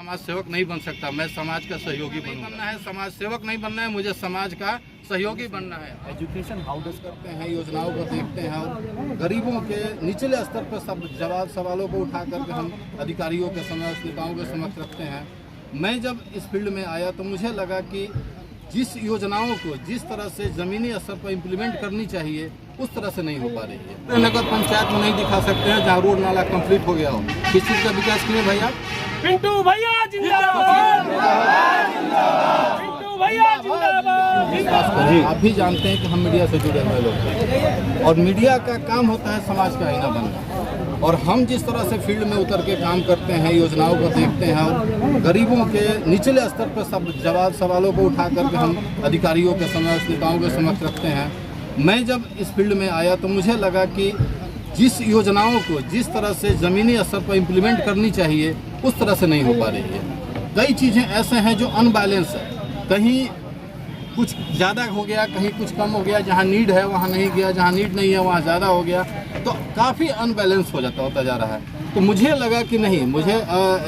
समाज सेवक नहीं बन सकता, मैं समाज का सहयोगी बनना है। समाज सेवक नहीं बनना है, मुझे समाज का सहयोगी बनना है। एजुकेशन हाउस करते हैं, योजनाओं को देखते हैं और गरीबों के निचले स्तर पर सब सवालों को उठा करके हम अधिकारियों के समक्ष, नेताओं के समक्ष रखते हैं। मैं जब इस फील्ड में आया तो मुझे लगा कि जिस योजनाओं को जिस तरह से ज़मीनी स्तर पर इम्प्लीमेंट करनी चाहिए उस तरह से नहीं हो पा रही है। नगर पंचायत में नहीं दिखा सकते हैं जहाँ रोड नाला कंप्लीट हो गया हो। किस चीज़ का विकास किए भैया? पिंटू भैया जिंदाबाद, पिंटू भैया जिंदाबाद। आप भी जानते हैं कि हम मीडिया से जुड़े हुए लोग हैं और मीडिया का काम होता है समाज का आईना बनना। और हम जिस तरह से फील्ड में उतर के काम करते हैं, योजनाओं को देखते हैं और गरीबों के निचले स्तर पर सब सवालों को उठा करके हम अधिकारियों के समक्ष, नेताओं के समक्ष रखते हैं। मैं जब इस फील्ड में आया तो मुझे लगा कि जिस योजनाओं को जिस तरह से ज़मीनी स्तर पर इम्प्लीमेंट करनी चाहिए उस तरह से नहीं हो पा रही है। कई चीज़ें ऐसे हैं जो अनबैलेंस है, कहीं कुछ ज़्यादा हो गया, कहीं कुछ कम हो गया, जहाँ नीड है वहाँ नहीं गया, जहाँ नीड नहीं है वहाँ ज़्यादा हो गया, तो काफ़ी अनबैलेंस होता जा रहा है। तो मुझे लगा कि नहीं, मुझे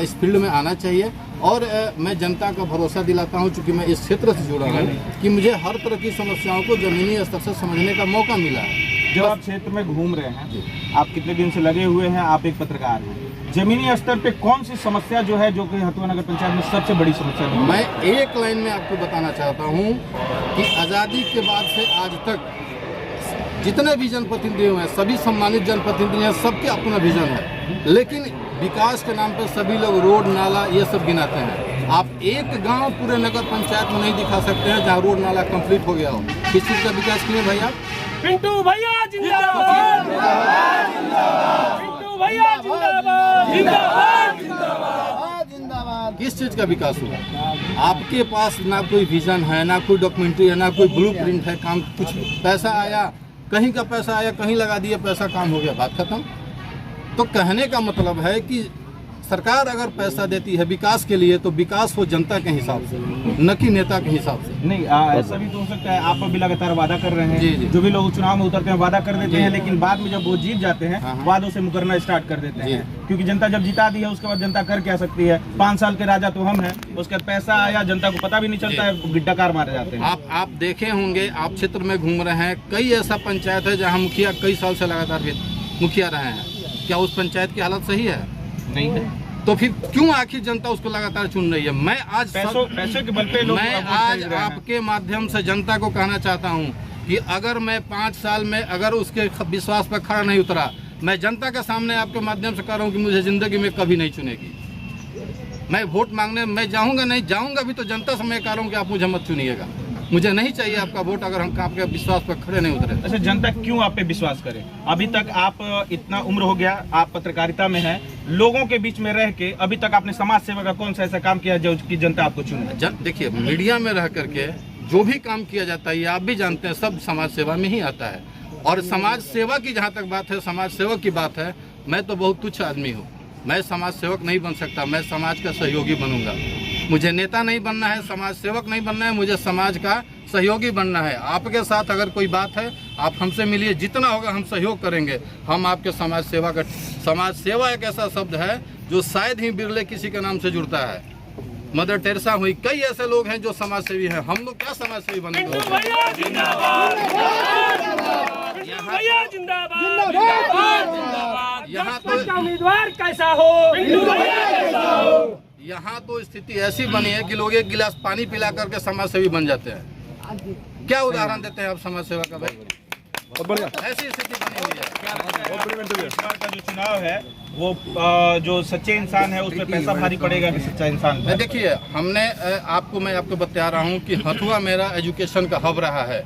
इस फील्ड में आना चाहिए और मैं जनता का भरोसा दिलाता हूं, चूँकि मैं इस क्षेत्र से जुड़ा हूं, कि मुझे हर तरह की समस्याओं को ज़मीनी स्तर से समझने का मौका मिला है। जब आप क्षेत्र में घूम रहे हैं, आप कितने दिन से लगे हुए हैं, आप एक पत्रकार हैं, जमीनी स्तर पे कौन सी समस्या जो है जो कि हथुआ नगर पंचायत में सबसे बड़ी समस्या है? मैं एक लाइन में आपको बताना चाहता हूं कि आज़ादी के बाद से आज तक जितने भी जनप्रतिनिधि हैं, सभी सम्मानित जनप्रतिनिधि हैं, सबके अपना विजन है, लेकिन विकास के नाम पर सभी लोग रोड नाला ये सब गिनाते हैं। आप एक गांव पूरे नगर पंचायत में नहीं दिखा सकते हैं जहां रोड नाला कंप्लीट हो गया हो। किस चीज़ का विकास किए भैया? पिंटू भैया जिंदाबाद, पिंटू भैया जिंदाबाद, जिंदाबाद। किस चीज़ का विकास हुआ? आपके पास ना कोई विजन है, ना कोई डॉक्यूमेंट्री है, ना कोई ब्लूप्रिंट है। काम कुछ पैसा आया, कहीं का पैसा आया, कहीं लगा दिया पैसा, काम हो गया, बात खत्म। तो कहने का मतलब है कि सरकार अगर पैसा देती है विकास के लिए तो विकास हो जनता के हिसाब से, न कि नेता के हिसाब से। नहीं, ऐसा भी तो हो सकता है, आप अभी लगातार वादा कर रहे हैं। जी। जो भी लोग चुनाव में उतरते हैं वादा कर देते हैं, लेकिन बाद में जब वो जीत जाते हैं वादों से मुकरना स्टार्ट कर देते हैं, क्योंकि जनता जब जिता दी है उसके बाद जनता कर क्या सकती है? 5 साल के राजा तो हम हैं, उसके बाद पैसा आया, जनता को पता भी नहीं चलता है, गिड्डाकार मारे जाते हैं। आप देखे होंगे, आप क्षेत्र में घूम रहे हैं, कई ऐसा पंचायत है जहाँ मुखिया कई साल से लगातार मुखिया रहे हैं। क्या उस पंचायत की हालत सही है? नहीं है। तो फिर क्यों आखिर जनता उसको लगातार चुन रही है? मैं आज पैसों के बल पे लोग मैं आज आपके माध्यम से जनता को कहना चाहता हूं कि अगर मैं 5 साल में अगर उसके विश्वास पर खड़ा नहीं उतरा, मैं जनता के सामने आपके माध्यम से कह रहा हूं कि मुझे जिंदगी में कभी नहीं चुनेगी। मैं वोट मांगने मैं जाऊंगा, नहीं जाऊंगा भी तो जनता से मैं कह रहा हूँ कि आप मुझे मत चुनिएगा। मुझे नहीं चाहिए आपका वोट अगर हम आपके विश्वास पर खड़े नहीं उतरे। अच्छा, जनता क्यों आप पे विश्वास करे? अभी तक आप इतना उम्र हो गया, आप पत्रकारिता में हैं, लोगों के बीच में रह के अभी तक आपने समाज सेवा का कौन सा ऐसा काम किया जो कि जनता आपको चुने? देखिए, मीडिया में रह करके जो भी काम किया जाता है ये आप भी जानते हैं, सब समाज सेवा में ही आता है। और समाज सेवा की जहाँ तक बात है, समाज सेवक की बात है, मैं तो बहुत तुच्छ आदमी हूँ। मैं समाज सेवक नहीं बन सकता, मैं समाज का सहयोगी बनूंगा। मुझे नेता नहीं बनना है, समाज सेवक नहीं बनना है, मुझे समाज का सहयोगी बनना है। आपके साथ अगर कोई बात है आप हमसे मिलिए, जितना होगा हम सहयोग करेंगे। हम आपके समाज सेवा एक ऐसा शब्द है जो शायद ही बिरले किसी के नाम से जुड़ता है। मदर टेरेसा हुई, कई ऐसे लोग हैं जो समाज सेवी हैं। हम लोग क्या समाज सेवी बनेंगे? यहाँ तो उम्मीदवार कैसा हो? यहाँ तो स्थिति ऐसी बनी है कि लोग एक गिलास पानी पिला करके समाज सेवी बन जाते हैं। क्या उदाहरण देते हैं आप समाज सेवा का भाई? ऐसी स्थिति बनी हुई है। इस बार का जो चुनाव है वो जो सच्चे इंसान है उस पर पैसा भारी पड़ेगा कि सच्चा इंसान? देखिए, मैं आपको बता रहा हूँ कि हथुआ मेरा एजुकेशन का हब रहा है।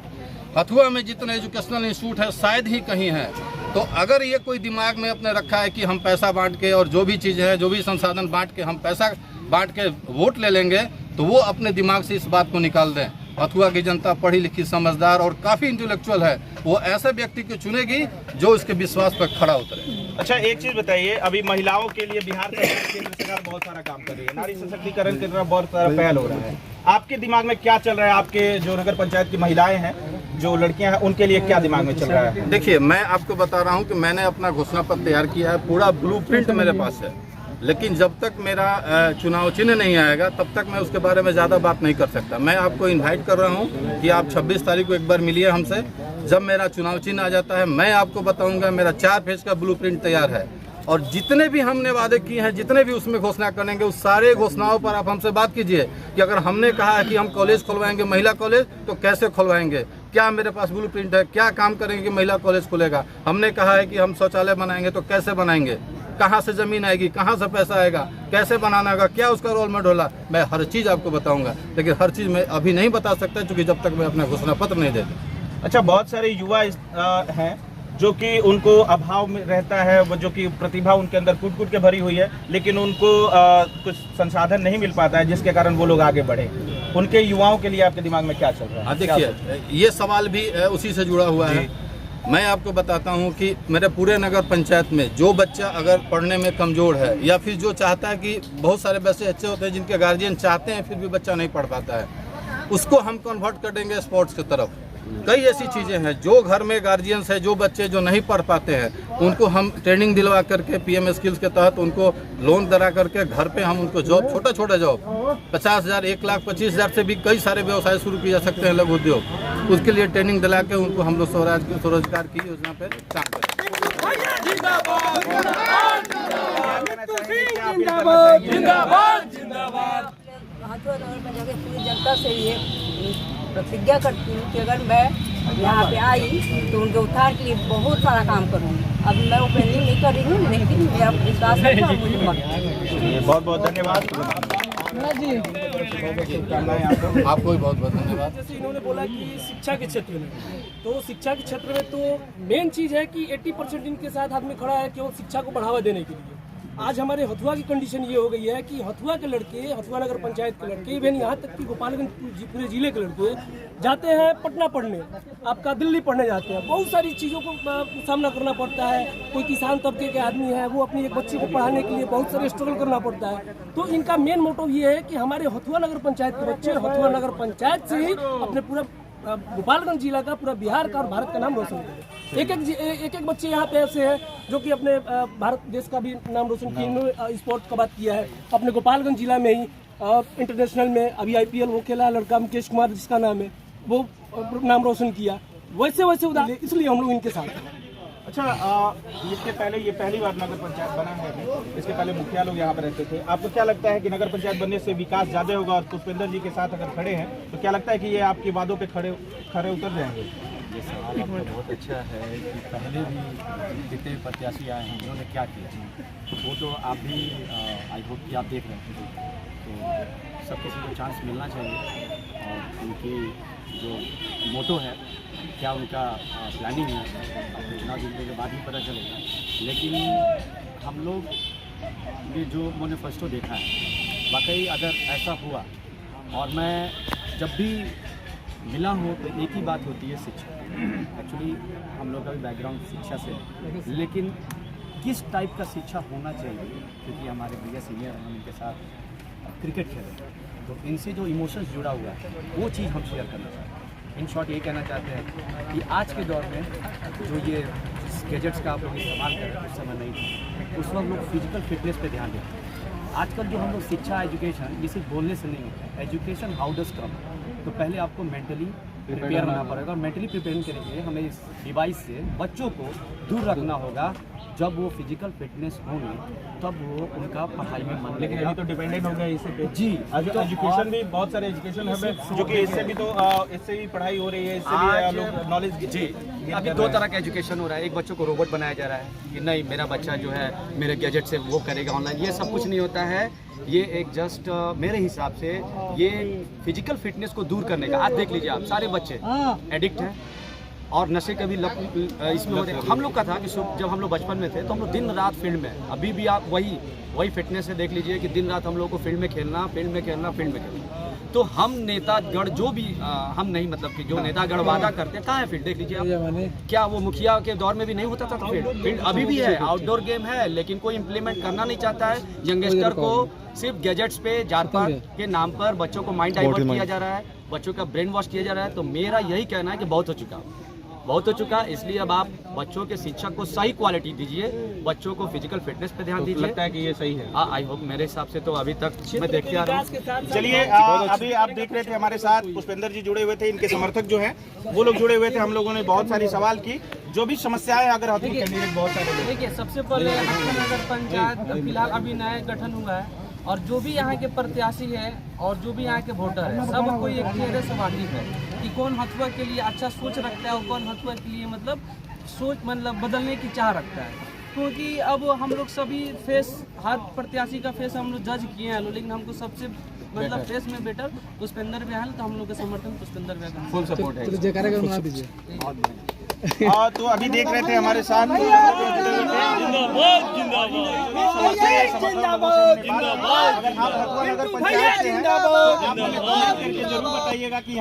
हथुआ में जितने एजुकेशनल इंस्टीट्यूट है शायद ही कहीं है। तो अगर ये कोई दिमाग में अपने रखा है कि हम पैसा बांट के और जो भी चीज़ है, जो भी संसाधन बांट के हम पैसा बांट के वोट ले लेंगे, तो वो अपने दिमाग से इस बात को निकाल दें। हथुआ की जनता पढ़ी लिखी, समझदार और काफ़ी इंटेलेक्चुअल है। वो ऐसे व्यक्ति को चुनेगी जो उसके विश्वास पर खड़ा उतरे। अच्छा, एक चीज बताइए, अभी महिलाओं के लिए बिहार सरकार, केंद्र सरकार बहुत सारा काम कर रही है, नारी सशक्तिकरण की तरफ बहुत सारा पहल हो रहा है। आपके दिमाग में क्या चल रहा है? आपके जो नगर पंचायत की महिलाएं हैं, जो लड़कियां हैं, उनके लिए क्या दिमाग में चल रहा है? देखिए, मैं आपको बता रहा हूं कि मैंने अपना घोषणा पत्र तैयार किया है, पूरा ब्लूप्रिंट मेरे पास है। लेकिन जब तक मेरा चुनाव चिन्ह नहीं आएगा तब तक मैं उसके बारे में ज़्यादा बात नहीं कर सकता। मैं आपको इनवाइट कर रहा हूं कि आप 26 तारीख को एक बार मिलिए हमसे। जब मेरा चुनाव चिन्ह आ जाता है मैं आपको बताऊंगा। मेरा 4 पेज का ब्लूप्रिंट तैयार है और जितने भी हमने वादे किए हैं, जितने भी उसमें घोषणा करेंगे, उस सारे घोषणाओं पर आप हमसे बात कीजिए कि अगर हमने कहा है कि हम कॉलेज खुलवाएंगे, महिला कॉलेज, तो कैसे खुलवाएंगे, क्या मेरे पास ब्लूप्रिंट है, क्या काम करेंगे कि महिला कॉलेज खुलेगा। हमने कहा है कि हम शौचालय बनाएंगे तो कैसे बनाएंगे, कहाँ से ज़मीन आएगी, कहाँ से पैसा आएगा, कैसे बनाना होगा, क्या उसका रोल मॉडल होला, मैं हर चीज़ आपको बताऊँगा। लेकिन हर चीज़ मैं अभी नहीं बता सकता क्योंकि जब तक मैं अपना घोषणा पत्र नहीं देता। अच्छा, बहुत सारे युवा हैं जो कि उनको अभाव में रहता है, वो जो कि प्रतिभा उनके अंदर कूट के भरी हुई है, लेकिन उनको कुछ संसाधन नहीं मिल पाता है जिसके कारण वो लोग आगे बढ़े। उनके युवाओं के लिए आपके दिमाग में क्या चल रहा है? देखिए, ये सवाल भी उसी से जुड़ा हुआ है। मैं आपको बताता हूं कि मेरे पूरे नगर पंचायत में जो बच्चा अगर पढ़ने में कमज़ोर है या फिर जो चाहता है कि बहुत सारे बच्चे अच्छे होते हैं जिनके गार्जियन चाहते हैं फिर भी बच्चा नहीं पढ़ पाता है, उसको हम कन्वर्ट कर देंगे स्पोर्ट्स की तरफ। कई ऐसी चीज़ें हैं जो घर में गार्जियंस है, जो बच्चे जो नहीं पढ़ पाते हैं उनको हम ट्रेनिंग दिलवा करके PM स्किल्स के तहत उनको लोन दिला करके घर पे हम उनको जॉब, छोटा जॉब 50,000, 1,25,000 से भी कई सारे व्यवसाय शुरू किए जा सकते हैं, लघु उद्योग। उसके लिए ट्रेनिंग दिला के उनको हम लोग स्वरोजगार की योजना पे काम करें। हथुआ नगर में जाके पूरी जनता से ये प्रतिज्ञा करती हूँ कि अगर मैं यहाँ पे आई तो उनके उद्धार के लिए बहुत सारा काम करूँगी। अभी मैं ओपनिंग नहीं कर रही हूँ लेकिन मेरा विश्वास है और मुझे मत। बहुत बहुत धन्यवाद आपको भी बहुत बहुत धन्यवाद। जैसे इन्होंने बोला कि शिक्षा के क्षेत्र में, तो शिक्षा के क्षेत्र में तो मेन चीज़ है कि 80% इनके साथ आदमी खड़ा है केवल शिक्षा को बढ़ावा देने के लिए। आज हमारे हथुआ की कंडीशन ये हो गई है कि हथुआ के लड़के, हथुआ नगर पंचायत के लड़के, इवन यहाँ तक कि गोपालगंज पूरे जिले के लड़के जाते हैं पटना पढ़ने, आपका दिल्ली पढ़ने जाते हैं। बहुत सारी चीज़ों को सामना करना पड़ता है। कोई किसान तबके के आदमी है, वो अपनी एक बच्ची को पढ़ाने के लिए बहुत सारे स्ट्रगल करना पड़ता है। तो इनका मेन मोटिव ये है कि हमारे हथुआ नगर पंचायत के बच्चे हथुआ नगर पंचायत से ही अपने पूरा गोपालगंज जिला का, पूरा बिहार का और भारत का नाम रोशन करें। एक बच्चे यहाँ पे ऐसे हैं जो कि अपने भारत देश का भी नाम रोशन किए। इन्होंने स्पोर्ट का बात किया है अपने गोपालगंज जिला में ही, इंटरनेशनल में अभी IPL वो खेला लड़का मुकेश कुमार जिसका नाम है, वो नाम रोशन किया। वैसे उदाहरण, इसलिए हम लोग इनके साथ हैं। अच्छा, इसके पहले ये पहली बार नगर पंचायत बना है, इसके पहले मुखिया लोग यहाँ पर रहते थे। आपको क्या लगता है कि नगर पंचायत बनने से विकास ज़्यादा होगा? और पुष्पेंद्र जी के साथ अगर खड़े हैं तो क्या लगता है कि ये आपकी वादों पे खड़े उतर जाएंगे? ये सवाल आपका बहुत अच्छा है कि पहले भी जितने प्रत्याशी आए हैं उन्होंने क्या किया, वो तो आप भी आई होप कि आप देख रहे हैं। तो सब किसी को चांस मिलना चाहिए और उनकी जो मोटो है, क्या उनका प्लानिंग है, आपको चुनाव जीतने के बाद ही पता चलेगा। लेकिन हम लोग ये जो मैनिफेस्टो देखा है, वाकई अगर ऐसा हुआ, और मैं जब भी मिला हूँ तो एक ही बात होती है, शिक्षा। एक्चुअली हम लोग का भी बैकग्राउंड शिक्षा से है, लेकिन किस टाइप का शिक्षा होना चाहिए, क्योंकि हमारे भैया सीनियर हैं, हम इनके साथ क्रिकेट खेले, तो इनसे जो इमोशंस जुड़ा हुआ है वो चीज़ हम शेयर करना चाहते हैं। इन शॉर्ट ये कहना चाहते हैं कि आज के दौर में जो ये गैजेट्स का आप लोग इस्तेमाल कर रहे हैं उस समय नहीं था, उस वक्त लोग फिजिकल फिटनेस पे ध्यान देते हैं। आजकल जो हम लोग शिक्षा, एजुकेशन, ये सिर्फ बोलने से नहीं होता है। एजुकेशन हाउ डज कम, तो पहले आपको मेंटली प्रिपेयर होना पड़ेगा, और मेंटली प्रिपेयर के लिए हमें इस डिवाइस से बच्चों को दूर रखना होगा। जब वो फिजिकल फिटनेस होंगे तब वो उनका पढ़ाई में मन लेकिन लगेगा। अभी तो डिपेंडेंट हो गया इसी पे। जी, अभी तो एजुकेशन भी बहुत सारे एजुकेशन है जो कि इससे भी तो इससे भी पढ़ाई हो रही है, इससे भी लोग नॉलेज। जी, अभी दो तरह का एजुकेशन हो रहा है। एक बच्चों को रोबोट बनाया जा रहा है कि नहीं, मेरा बच्चा जो है मेरे गैजेट से वो करेगा ऑनलाइन। ये सब कुछ नहीं होता है। ये एक जस्ट मेरे हिसाब से ये फिजिकल फिटनेस को दूर करने का। आज देख लीजिए आप, सारे बच्चे एडिक्ट हैं और नशे का भी इसमें हो रहे हैं। हम लोग का था कि जब हम लोग बचपन में थे तो हम लोग दिन रात फील्ड में, अभी भी आप वही फिटनेस है। देख लीजिए कि दिन रात हम लोग को फील्ड में खेलना। तो हम नेतागढ़ जो भी हम नहीं, मतलब कि जो नेतागढ़ वादा करते हैं, कहाँ है फील्ड? देख लीजिए आप, क्या वो मुखिया के दौर में भी नहीं होता था? तो फील्ड अभी भी है, आउटडोर गेम है, लेकिन कोई इम्प्लीमेंट करना नहीं चाहता है। यंगस्टर को सिर्फ गैजेट्स पे, जात पात के नाम पर बच्चों को माइंड डाइवर्ट किया जा रहा है, बच्चों का ब्रेन वॉश किया जा रहा है। तो मेरा यही कहना है कि बहुत हो चुका, बहुत हो चुका, इसलिए अब आप बच्चों के शिक्षा को सही क्वालिटी दीजिए, बच्चों को फिजिकल फिटनेस पे ध्यान दीजिए। लगता है कि ये सही है। आई होप, मेरे हिसाब से तो अभी तक मैं देखते आ रहा हूँ। चलिए अभी आप देख रहे थे हमारे साथ पुष्पेंद्र जी जुड़े हुए थे, इनके समर्थक जो हैं वो लोग जुड़े हुए थे। हम लोगों ने बहुत सारी सवाल की, जो भी समस्याएं अगर हथुआ कैंडिडेट बहुत सारे लोग। देखिए, सबसे पहले हथुआ नगर पंचायत फिलहाल अभी नया गठन हुआ है और जो भी यहाँ के प्रत्याशी है और जो भी यहाँ के वोटर है, सब कोई एक चेहरे से वाकिफ है कि कौन हथुआ के लिए अच्छा सोच रखता है और कौन हथुआ के लिए सोच बदलने की चाह रखता है। क्योंकि अब हम लोग सभी फेस, हर प्रत्याशी का फेस हम लोग जज किए हैं, लेकिन हमको सबसे फेस में बेटर पुष्पेंद्र भैया है, तो हम लोग का समर्थन पुष्पेंद्र भैया का फुल सपोर्ट है। जयकारा बना दीजिए। और तो अभी देख रहे थे हमारे साथ जिंदाबाद। अगर आप हथुआ नगर पंचायत से हैं, तो आप हमें कमेंट करके जरूर बताइएगा कि